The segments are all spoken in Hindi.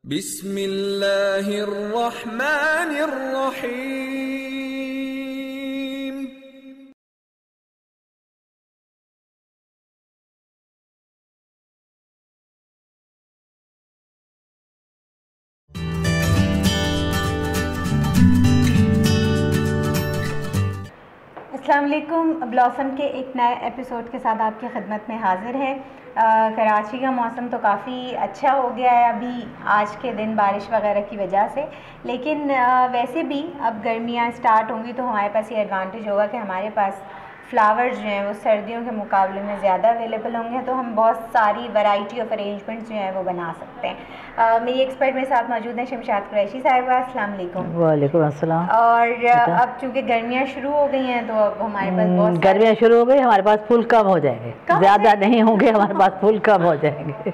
बिस्मिल्लाहिर्रहमानिर्रहीम। अस्सलाम वालेकुम। ब्लॉसम के एक नए एपिसोड के साथ आपकी खिदमत में हाज़िर है। कराची का मौसम तो काफ़ी अच्छा हो गया है अभी आज के दिन बारिश वगैरह की वजह से, लेकिन वैसे भी अब गर्मियाँ स्टार्ट होंगी तो हमारे पास ये एडवांटेज होगा कि हमारे पास फ्लावर्स जो हैं वो सर्दियों के मुकाबले में ज़्यादा अवेलेबल होंगे, तो हम बहुत सारी वैरायटी ऑफ अरेंजमेंट्स जो हैं वो बना सकते हैं। मेरी एक्सपर्ट मेरे साथ मौजूद हैं शमशाद कुरैशी साहिबा। अस्सलाम वालेकुम। वालेकुम अस्सलाम। और अब चूँकि गर्मियाँ शुरू हो गई हैं तो अब हमारे पास बहुत गर्मियाँ शुरू हो गई, हमारे पास फूल कम हो जाएंगे, ज़्यादा नहीं होंगे, हमारे पास फूल कम हो जाएंगे।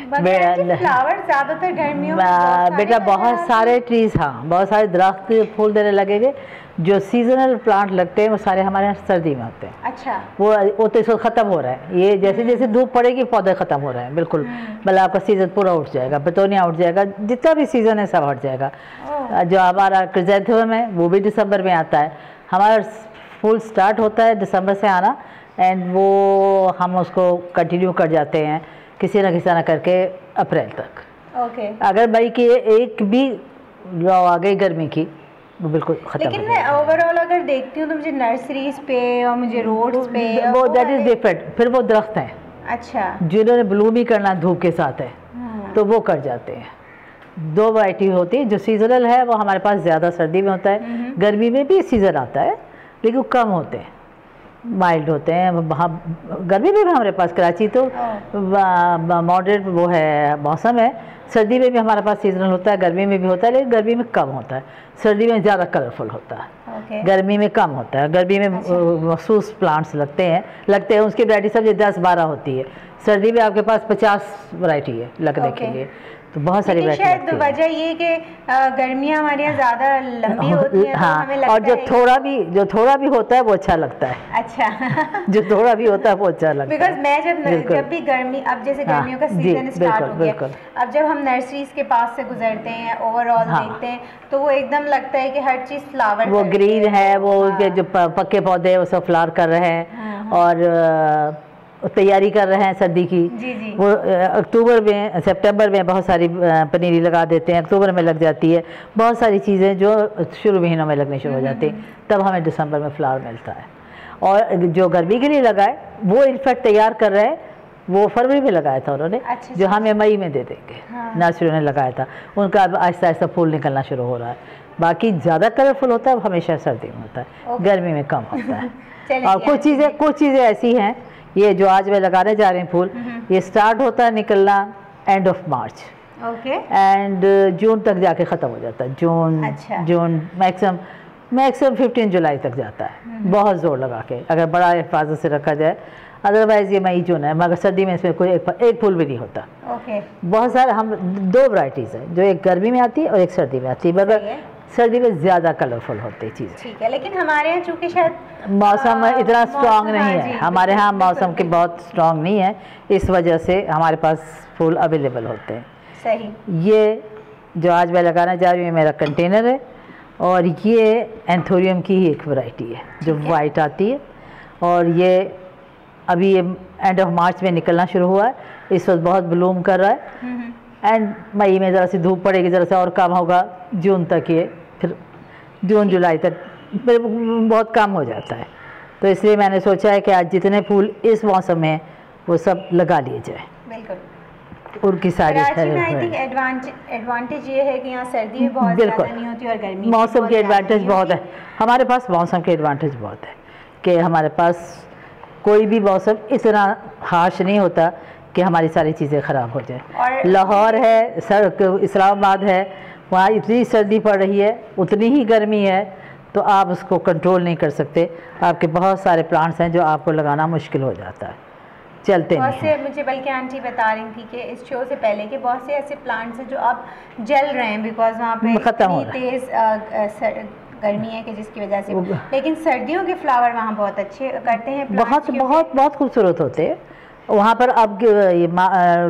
फ्लावर ज़्यादातर गर्मियों में बेटा बहुत सारे ट्रीज़, हाँ बहुत सारे दरख्त फूल देने लगेंगे। जो सीजनल प्लांट लगते हैं वो सारे हमारे यहाँ सर्दी में होते हैं। अच्छा। वो तो इस वक्त ख़त्म हो रहा है, ये जैसे जैसे धूप पड़ेगी पौधे ख़त्म हो रहे हैं बिल्कुल। मतलब आपका सीज़न पूरा उठ जाएगा, बेतोनिया उठ जाएगा, जितना भी सीज़न है सब हट जाएगा। जो हमारा क्रिजेंथेमम है वो भी दिसंबर में आता है। हमारा फूल स्टार्ट होता है दिसंबर से आना, एंड वो हम उसको कंटिन्यू कर जाते हैं किसी न करके अप्रैल तक। ओके। अगर मई की एक भी लो आ गई गर्मी की वो बिल्कुल खत्म। लेकिन मैं ओवरऑल अगर देखती हूँ तो मुझे नर्सरीज पे और मुझे रोड्स पे वो दैट इज डिफरेंट। फिर वो दरख्त हैं अच्छा जिन्होंने ब्लूम ही करना धूप के साथ है तो वो कर जाते हैं। दो वैरायटी होती है, जो सीजनल है वो हमारे पास ज़्यादा सर्दी में होता है, गर्मी में भी सीज़न आता है लेकिन वो कम होते हैं, माइल्ड होते हैं। वहाँ गर्मी में भी हमारे पास कराची तो मॉडरेट वो है मौसम है। सर्दी में भी हमारे पास सीजनल होता है, गर्मी में भी होता है, लेकिन गर्मी में कम होता है, सर्दी में ज़्यादा कलरफुल होता है। गर्मी में कम होता है। गर्मी में मखसूस प्लांट्स लगते हैं उसकी वैरायटी सब 10-12 होती है। सर्दी में आपके पास 50 वैरायटी है लगने के लिए, तो बहुत सारी वैरायटी। शायद वजह ये कि गर्मियाँ हमारे यहाँ ज़्यादा लंबी होती हैं, हाँ, तो हमें लगता और जो थोड़ा भी होता है वो अच्छा लगता है। अच्छा। जो थोड़ा भी होता है वो अच्छा लगता है। बिकॉज मैं जब भी गर्मी, अब जैसे गर्मियों का सीजन स्टार्ट हो गया, अब जब हम नर्सरीज के पास से गुजरते हैं ओवरऑल देखते हैं तो वो एकदम लगता है कि हर चीज़ फ्लावर, वो ग्रीन है, वो जो पक्के पौधे हैं वो सब फ्लावर कर रहे हैं और तैयारी कर रहे हैं सर्दी की। जी। वो अक्टूबर में सितंबर में बहुत सारी पनीरी लगा देते हैं, अक्टूबर में लग जाती है। बहुत सारी चीज़ें जो शुरू महीनों में लगनी शुरू हो जाती हैं, तब हमें दिसंबर में फ्लावर मिलता है। और जो गर्मी के लिए लगाए वो इनफैक्ट तैयार कर रहे हैं, वो फरवरी में लगाया था उन्होंने। अच्छा, जो हमें मई में दे देंगे। नर्सरी ने लगाया था, उनका अब आहिस्ता आहिस्ता फूल निकलना शुरू हो रहा है। बाकी ज़्यादा कलरफुल होता है वो हमेशा सर्दी में होता है, गर्मी में कम होता है। और कुछ चीज़ें ऐसी हैं, ये जो आज मैं लगाने जा रहे हैं फूल, ये स्टार्ट होता है निकलना end of March, and June तक जाके ख़त्म हो जाता है। जून मैक्सिमम 15 जुलाई तक जाता है, बहुत ज़ोर लगा के अगर बड़ा हिफाजत से रखा जाए। अदरवाइज़ ये मई जून है, मगर सर्दी में इसमें कोई एक फूल भी नहीं होता। बहुत सारे हम 2 वैरायटीज़ हैं, जो एक गर्मी में आती है और एक सर्दी में आती है, मगर सर्दी में ज़्यादा कलरफुल होती है चीज़ें। ठीक है, लेकिन हमारे यहाँ चूँकि शायद मौसम इतना स्ट्रॉन्ग नहीं है, हमारे यहाँ मौसम के बहुत स्ट्रॉन्ग नहीं है, इस वजह से हमारे पास फूल अवेलेबल होते हैं। सही। ये जो आज मैं लगाना जा रही हूँ मेरा कंटेनर है, और ये एंथोरियम की ही एक वैरायटी है जो वाइट आती है, और ये अभी ये एंड ऑफ मार्च में निकलना शुरू हुआ है, इस वक्त बहुत ब्लूम कर रहा है। एंड मई में ज़रा सी धूप पड़ेगी, ज़रा सा और कम होगा जून तक, ये फिर जून जुलाई तक फिर बहुत कम हो जाता है। तो इसलिए मैंने सोचा है कि आज जितने फूल इस मौसम में वो सब लगा लिए जाए। बिल्कुल। उनकी सारी एडवांटेज ये है कि यहाँ सर्दी में बहुत ज़्यादा नहीं होती और गर्मी मौसम की एडवांटेज बहुत है। हमारे पास मौसम के एडवांटेज बहुत है कि हमारे पास कोई भी मौसम इतना हार्श नहीं होता कि हमारी सारी चीज़ें ख़राब हो जाए। लाहौर है, इस्लामाबाद है, वहाँ इतनी सर्दी पड़ रही है, उतनी ही गर्मी है, तो आप उसको कंट्रोल नहीं कर सकते। आपके बहुत सारे प्लांट्स हैं जो आपको लगाना मुश्किल हो जाता है, चलते नहीं हैं। मुझे बल्कि आंटी बता रही थी कि इस शो से पहले के बहुत से ऐसे प्लांट्स हैं जो अब जल रहे हैं, बिकॉज वहाँ पे तेज़ गर्मी है कि जिसकी वजह से, लेकिन सर्दियों के फ्लावर वहाँ बहुत अच्छे करते हैं। बहुत खूबसूरत होते हैं। वहाँ पर अब ये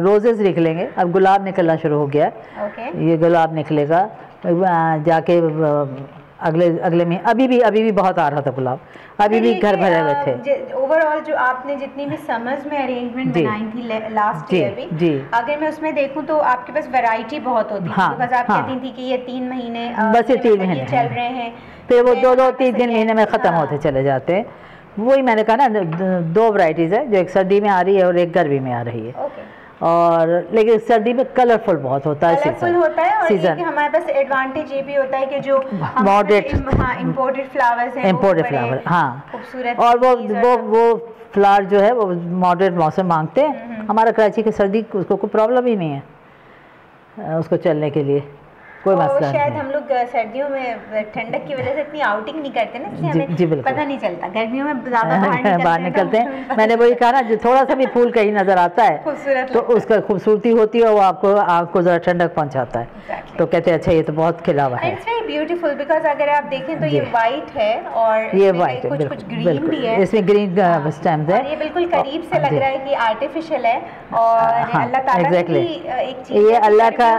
रोजेस निकलेंगे, अब गुलाब निकलना शुरू हो गया है। ये गुलाब निकलेगा जाके अगले में। अभी भी बहुत आ रहा था गुलाब, अभी भी घर भरे हुए थे। ओवरऑल जो आपने जितनी भी समर्स में अरेंजमेंट बनाई थी लास्ट ईयर भी, अगर मैं उसमें देखूं तो आपके पास वैरायटी बहुत होती है। बिकॉज़ आप कहती थी कि ये 3 महीने बस ये 3 महीने चल रहे हैं, फिर वो 2-3 महीने में ख़त्म होते चले जाते हैं। वही मैंने कहा ना, 2 वैरायटीज़ है, जो एक सर्दी में आ रही है और एक गर्मी में आ रही है। और लेकिन सर्दी में कलरफुल बहुत होता है, कलरफुल होता है। और ये कि हमारे पास एडवांटेज ये भी होता है कि जो मॉडरेट इंपोर्टेड फ्लावर्स हैं, इंपोर्टेड फ्लावर, हाँ, खूबसूरत, और वो फ्लावर जो है वो मॉडरेट मौसम मांगते हैं। हमारा कराची की सर्दी उसको कोई प्रॉब्लम ही नहीं है, उसको चलने के लिए कोई मसला नहीं। शायद हम लोग सर्दियों में ठंडक की वजह से इतनी आउटिंग नहीं करते ना, इसलिए हमें पता नहीं चलता। गर्मियों में ज़्यादा बाहर निकलते हैं। मैंने वही कहा ना, जो थोड़ा सा भी फूल कहीं नजर आता है तो उसका खूबसूरती होती है, वो आपको आँख को ज़रा ठंडक पहुँचाता है। तो कहते हैं अच्छा ये तो बहुत खिला हुआ है। इट्स वेरी ब्यूटीफुल, बिकॉज अगर आप देखें तो ये वाइट है और ये वाइट है, कुछ ग्रीन भी है, इसमें ग्रीन स्टेम्स है। ये बिल्कुल करीब से लग रहा है कि आर्टिफिशियल है। और अल्लाह ताला की एक चीज़, ये अल्लाह का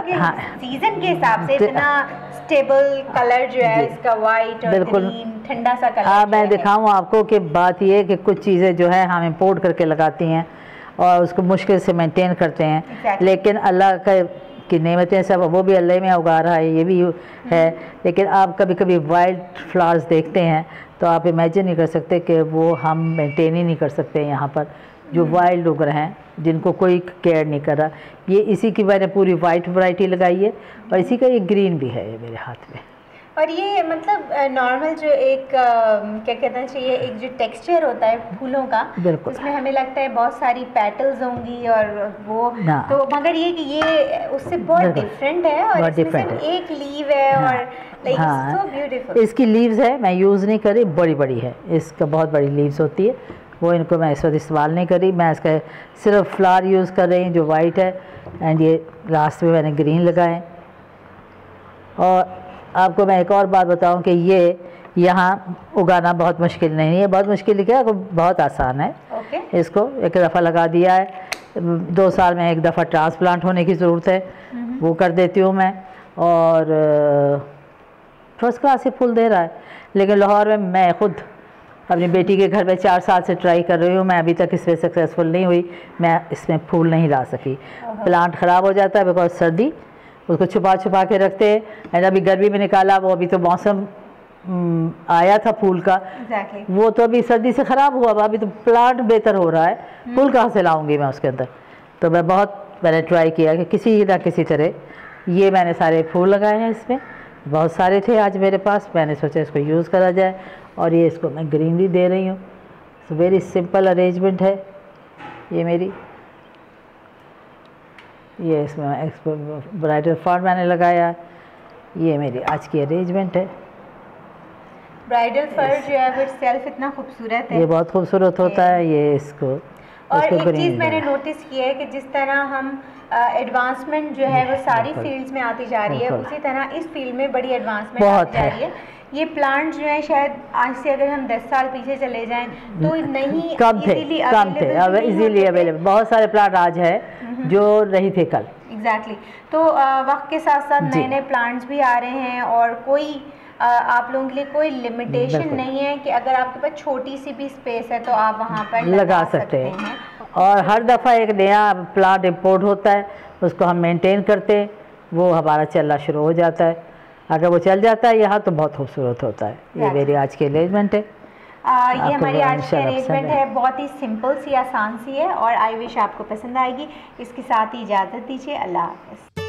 सीजन के हिसाब से इतना स्टेबल कलर जो है इसका, वाइट और ग्रीन, ठंडा सा कलर। मैं दिखाऊं आपको कि बात ये है कि कुछ चीज़ें जो है हम इंपोर्ट करके लगाती हैं और उसको मुश्किल से मेंटेन करते हैं। लेकिन अल्लाह की नेमतें सब वो भी अल्लाह में उगा रहा है, ये भी है। लेकिन आप कभी कभी वाइल्ड फ्लावर्स देखते हैं तो आप इमेजिन नहीं कर सकते कि वो हम मेंटेन ही नहीं कर सकते यहाँ पर, जो वाइल्ड उग रहे हैं, जिनको कोई केयर नहीं कर रहा। ये इसी की मैंने पूरी वाइट वैरायटी लगाई है और इसी का ये ग्रीन भी है ये मेरे हाथ में। और ये मतलब नॉर्मल जो एक क्या कहना चाहिए, एक जो टेक्सचर होता है फूलों का, उसमें हमें लगता है बहुत सारी पेटल्स होंगी और वो तो, मगर ये कि ये उससे बहुत डिफरेंट है और इसमें एक लीव है। और सो ब्यूटीफुल। इसकी लीव्स है, मैं यूज़ नहीं करी, बड़ी है, इसका बहुत बड़ी लीव्स होती है, वो इनको मैं इस वक्त इस्तेमाल नहीं करी। मैं इसका सिर्फ फ्लावर यूज़ कर रही हूँ जो वाइट है, एंड ये लास्ट में मैंने ग्रीन लगाए। और आपको मैं एक और बात बताऊं कि ये यहाँ उगाना बहुत मुश्किल नहीं है, बहुत मुश्किल क्या, बहुत आसान है। इसको एक दफ़ा लगा दिया है, 2 साल में एक दफ़ा ट्रांसप्लांट होने की ज़रूरत है, वो कर देती हूँ मैं। और फर्स्ट क्लास से फूल दे रहा है। लेकिन लाहौर में मैं ख़ुद अपनी बेटी के घर में 4 साल से ट्राई कर रही हूँ, मैं अभी तक इसमें सक्सेसफुल नहीं हुई, मैं इसमें फूल नहीं ला सकी। प्लांट ख़राब हो जाता है बिकॉज सर्दी, उसको छुपा के रखते हैं। एंड अभी गर्मी में निकाला, वो अभी तो मौसम आया था फूल का, वो तो अभी सर्दी से ख़राब हुआ, अभी तो प्लांट बेहतर हो रहा है, फूल कहाँ से लाऊंगी मैं उसके अंदर। तो मैंने ट्राई किया कि किसी ना किसी तरह ये मैंने सारे फूल लगाए हैं इसमें, बहुत सारे थे आज मेरे पास, मैंने सोचा इसको यूज़ करा जाए। और ये इसको मैं ग्रीनरी दे रही हूँ। सो वेरी सिंपल अरेंजमेंट है ये मेरी। ये इसमें ब्राइडल फ्लावर मैंने लगाया, ये मेरी आज की अरेंजमेंट है। ब्राइडल फ्लावर जो है वो सेल्फ इतना खूबसूरत है, ये बहुत खूबसूरत होता है। ये इसको और एक चीज़ मैंने नोटिस की है कि जिस तरह हम एडवांसमेंट जो है वो सारी फील्ड्स में आती जा रही है, उसी तरह इस फील्ड में बड़ी एडवांसमेंट आती जा रही है। ये प्लांट जो है शायद आज से अगर हम 10 साल पीछे चले जाएं तो नहीं, कम थे, अब इजीली अवेलेबल बहुत सारे प्लांट आज है जो नहीं थे कल। एग्जैक्टली। तो वक्त के साथ साथ नए प्लांट्स भी आ रहे हैं और कोई आप लोगों के लिए कोई लिमिटेशन नहीं है कि अगर आपके पास छोटी सी भी स्पेस है तो आप वहाँ पर लगा सकते हैं। और हर दफ़ा एक नया प्लांट इंपोर्ट होता है, उसको हम मेंटेन करते हैं, वो हमारा चलना शुरू हो जाता है। अगर वो चल जाता है यहाँ तो बहुत खूबसूरत होता है। ये मेरी आज की अरेंजमेंट है। ये हमारी आज की अरेंजमेंट है, बहुत ही सिंपल सी, आसान सी है और आई विश आपको पसंद आएगी। इसके साथ ही इजाज़त दीजिए, अल्लाह हाफ़िज़।